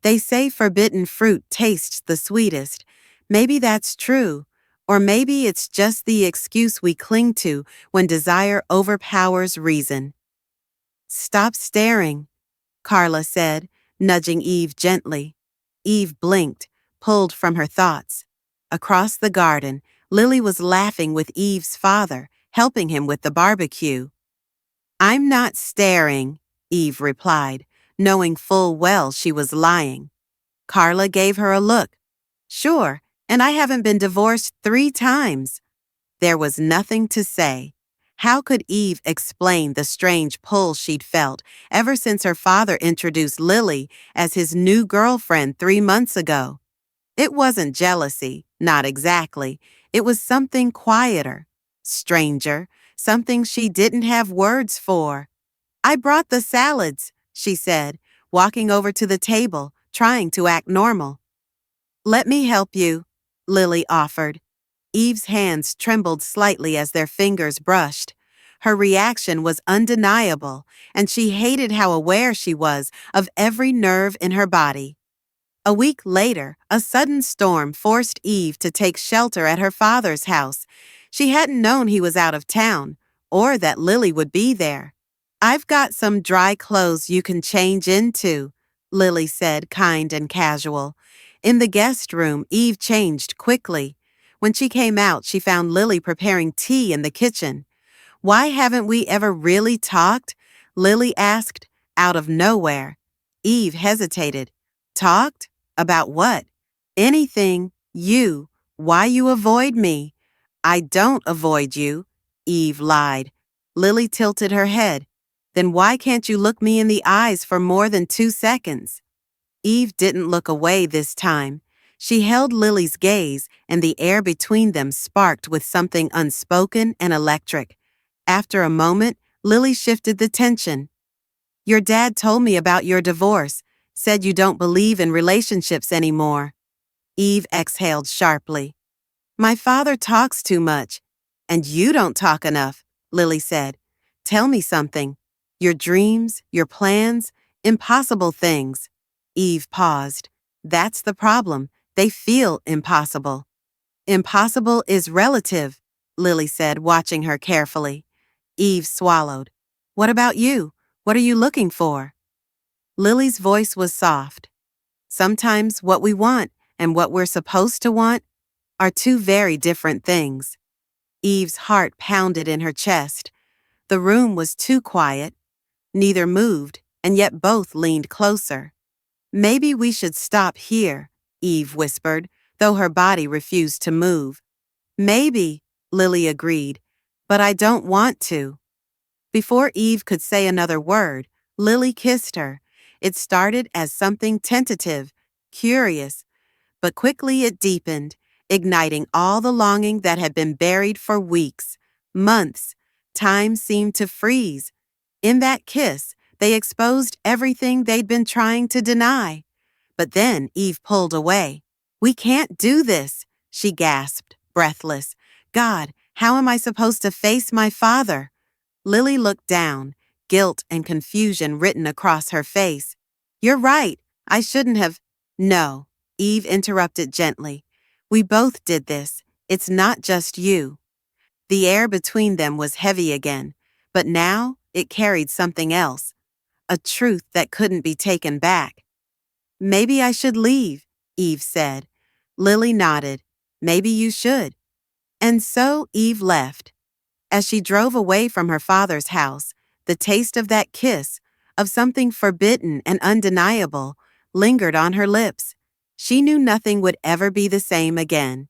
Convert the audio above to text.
They say forbidden fruit tastes the sweetest. Maybe that's true. Or maybe it's just the excuse we cling to when desire overpowers reason. Stop staring, Carla said, nudging Eve gently. Eve blinked, pulled from her thoughts. Across the garden, Lily was laughing with Eve's father, helping him with the barbecue. I'm not staring, Eve replied, knowing full well she was lying. Carla gave her a look. Sure, and I haven't been divorced 3 times. There was nothing to say. How could Eve explain the strange pull she'd felt ever since her father introduced Lily as his new girlfriend 3 months ago? It wasn't jealousy, not exactly. It was something quieter, stranger, something she didn't have words for. I brought the salads, she said, walking over to the table, trying to act normal. Let me help you, Lily offered. Eve's hands trembled slightly as their fingers brushed. Her reaction was undeniable, and she hated how aware she was of every nerve in her body. A week later, a sudden storm forced Eve to take shelter at her father's house. She hadn't known he was out of town, or that Lily would be there. I've got some dry clothes you can change into, Lily said, kind and casual. In the guest room, Eve changed quickly. When she came out, she found Lily preparing tea in the kitchen. Why haven't we ever really talked? Lily asked, out of nowhere. Eve hesitated. Talked? About what? Anything. You. Why you avoid me? I don't avoid you, Eve lied. Lily tilted her head. Then why can't you look me in the eyes for more than 2 seconds? Eve didn't look away this time. She held Lily's gaze, and the air between them sparked with something unspoken and electric. After a moment, Lily shifted the tension. Your dad told me about your divorce, said you don't believe in relationships anymore. Eve exhaled sharply. My father talks too much. And you don't talk enough, Lily said. Tell me something. Your dreams, your plans, impossible things. Eve paused. That's the problem. They feel impossible. Impossible is relative, Lily said, watching her carefully. Eve swallowed. What about you? What are you looking for? Lily's voice was soft. Sometimes what we want and what we're supposed to want are 2 very different things. Eve's heart pounded in her chest. The room was too quiet. Neither moved, and yet both leaned closer. Maybe we should stop here, Eve whispered, though her body refused to move. Maybe, Lily agreed, but I don't want to. Before Eve could say another word, Lily kissed her. It started as something tentative, curious, but quickly it deepened, igniting all the longing that had been buried for weeks, months. Time seemed to freeze. In that kiss, they exposed everything they'd been trying to deny. But then Eve pulled away. We can't do this, she gasped, breathless. God, how am I supposed to face my father? Lily looked down, guilt and confusion written across her face. You're right, I shouldn't have. No, Eve interrupted gently. We both did this. It's not just you. The air between them was heavy again, but now it carried something else, a truth that couldn't be taken back. Maybe I should leave, Eve said. Lily nodded. Maybe you should. And so Eve left. As she drove away from her father's house, the taste of that kiss, of something forbidden and undeniable, lingered on her lips. She knew nothing would ever be the same again.